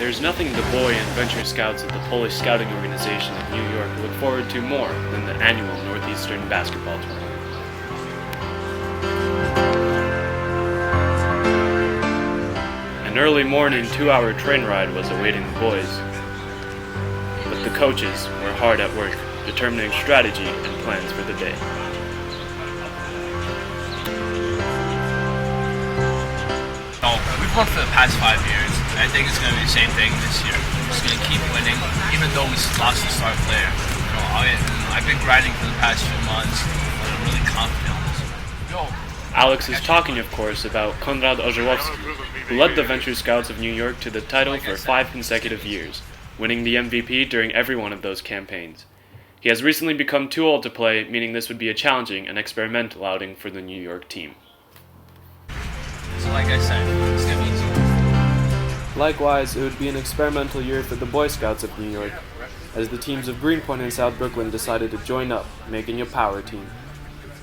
there's nothing the boy and venture scouts at the Polish Scouting Organization of New York look forward to more than the annual Northeastern basketball tournament. An early morning 2-hour train ride was awaiting the boys, but the coaches were hard at work, determining strategy and plans for the day. We've won for the past 5 years, and I think it's going to be the same thing this year. We're just going to keep winning, even though we lost the star player. I've been grinding for the past few months, but I'm really confident on this one. Alex is talking, of course, about Konrad Orzełowski, who led the Venture Scouts of New York to the title for 5 consecutive years, winning the MVP during every one of those campaigns. He has recently become too old to play, meaning this would be a challenging and experimental outing for the New York team. So like I said, it's going to be easy. Likewise, it would be an experimental year for the Boy Scouts of New York, as the teams of Greenpoint and South Brooklyn decided to join up, making a power team.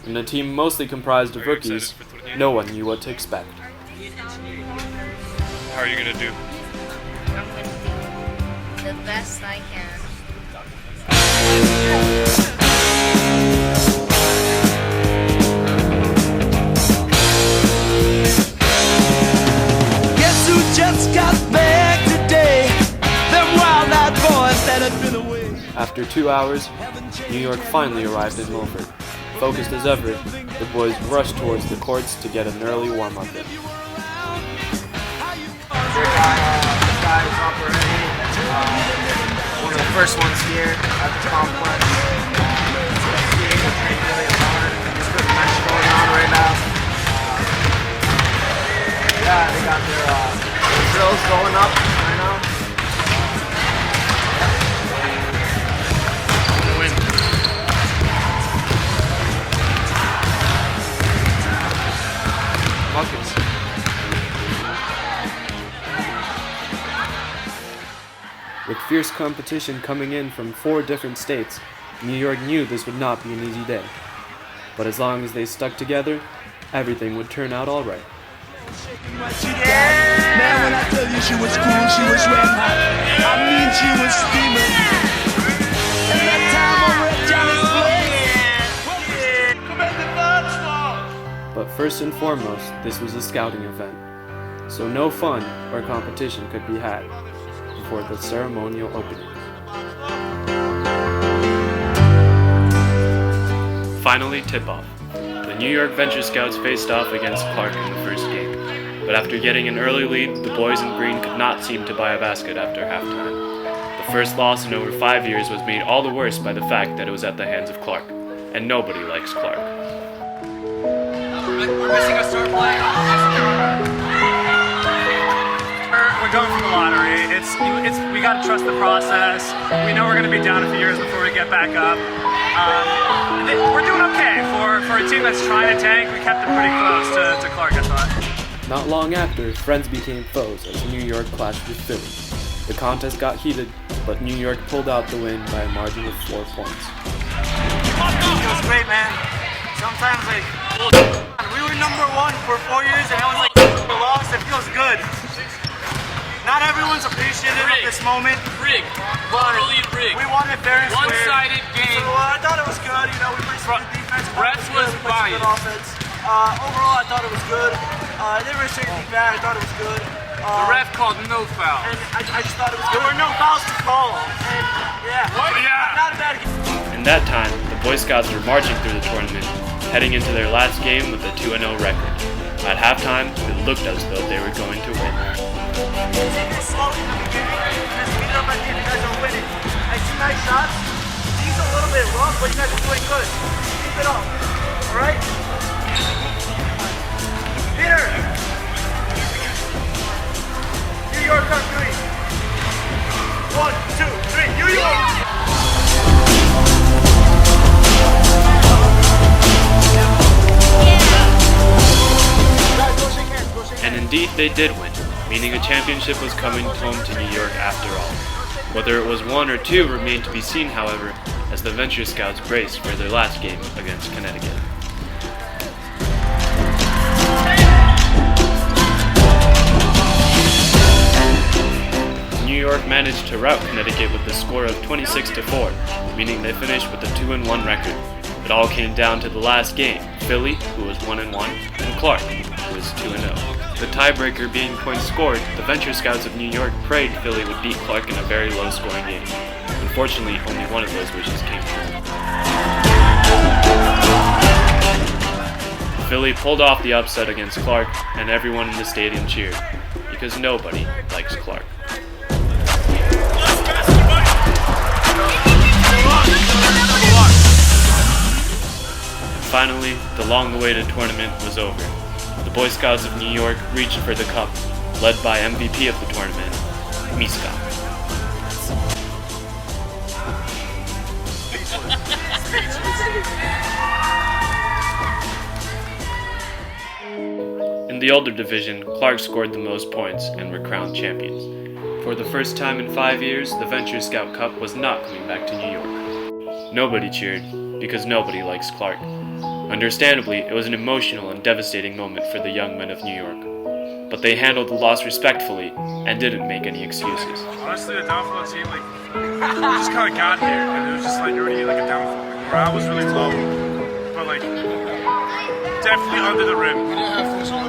In a team mostly comprised of rookies, no one knew what to expect. How are you going to do? I'm going to do the best I can. Guess who just got back today? Them wild-eyed boys that had been away. After 2 hours, New York finally arrived in Milford. Focused as ever, the boys rushed towards the courts to get an early warm-up in. Guys up already. One of the first ones here at the complex. Skiing is really hard. There's good match going on right now. Yeah, they got their drills going up right now. Buckets. With fierce competition coming in from 4 different states, New York knew this would not be an easy day. But as long as they stuck together, everything would turn out all right. Man, when I tell you she was cool, she was red hot. I mean, she was steaming. And that time over at Johnny's place. But first and foremost, this was a scouting event, so no fun or competition could be had before the ceremonial opening. Finally, tip-off. The New York Venture Scouts faced off against Clark in the first game, but after getting an early lead, the boys in green could not seem to buy a basket after halftime. The first loss in over 5 years was made all the worse by the fact that it was at the hands of Clark, and nobody likes Clark. We're missing a star player. We're going for the lottery. We got to trust the process. We know we're going to be down a few years before we get back up. We're doing okay for a team that's trying to tank. We kept it pretty close to Clark, I thought. Not long after, friends became foes as New York clashed with Philly. The contest got heated, but New York pulled out the win by a margin of 4 points. It was great, man. Sometimes, we were #1 for 4 years, and it was we lost. It feels good. Not everyone's appreciative of this moment. Rigged. But Totally rigged. we won it fair and square. One-sided game. So I thought it was good. You know, we played some good defense. Refs was we played some good offense. Overall, I thought it was good. I didn't really say anything bad. I thought it was good. The ref called no foul. And I just thought it was good. There were no fouls to call. And not a bad game. In that time, the Boy Scouts were marching through the tournament, heading into their last game with a 2-0 record. At halftime, it looked as though they were going to win. Take it slowly in the beginning, and then speed it up at the end. You guys are winning. I see nice shots. These a little bit rough, but you guys are doing good. Keep it up. All right? Peter! New York on 3. 1, 2, 3. New York! And indeed, they did win, meaning a championship was coming home to New York after all. Whether it was 1 or 2 remained to be seen, however, as the Venture Scouts braced for their last game against Connecticut. New York managed to rout Connecticut with a score of 26-4, meaning they finished with a 2-1 record. It all came down to the last game, Philly, who was 1-1, and Clark, who was 2-0. The tiebreaker being points scored, the Venture Scouts of New York prayed Philly would beat Clark in a very low-scoring game. Unfortunately, only one of those wishes came true. Philly pulled off the upset against Clark, and everyone in the stadium cheered, because nobody likes Clark. Finally, the long-awaited tournament was over. The Boy Scouts of New York reached for the cup, led by MVP of the tournament, Miska. In the older division, Clark scored the most points and were crowned champions. For the first time in 5 years, the Venture Scout Cup was not coming back to New York. Nobody cheered, because nobody likes Clark. Understandably, it was an emotional and devastating moment for the young men of New York. But they handled the loss respectfully and didn't make any excuses. Honestly, the downfall of the team, we just kind of got here, and it was just already a downfall. Morale was really low, but definitely under the rim.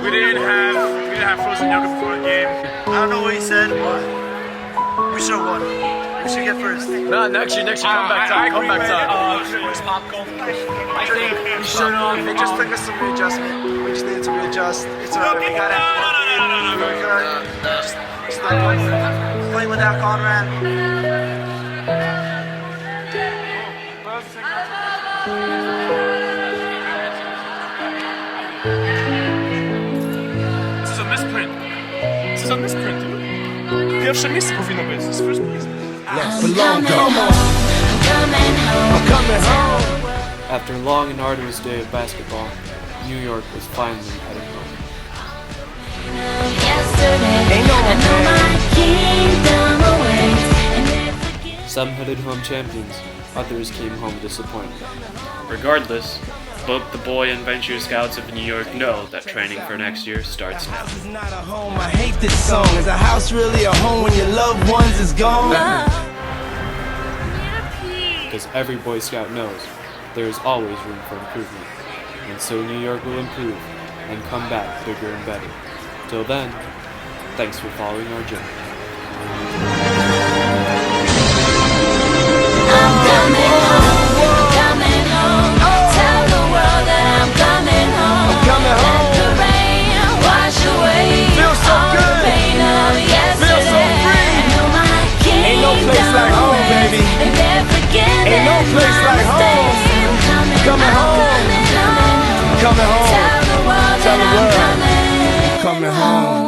We didn't have frozen yogurt before the game. I don't know what he said, but we should have won. We should get first. No, next year, comeback time. Comeback time. Where's popcorn? I think we should It just took us some readjustment. We just needed to readjust. It's alright. We got it. Just playing without Conrad. This is a misprint. This is a misprint, dude. Pierwsze miejsce powinno być. This is first place. After a long and arduous day of basketball, New York was finally heading home. Some headed home champions, others came home disappointed. Regardless, both the Boy and Venture Scouts of New York know that training for next year starts now. It's not a home, I hate this song. Is a house really a home when your loved ones is gone? Because every Boy Scout knows there is always room for improvement, and so New York will improve and come back bigger and better. Till then, thanks for following our journey. Coming home, tell the world, coming home.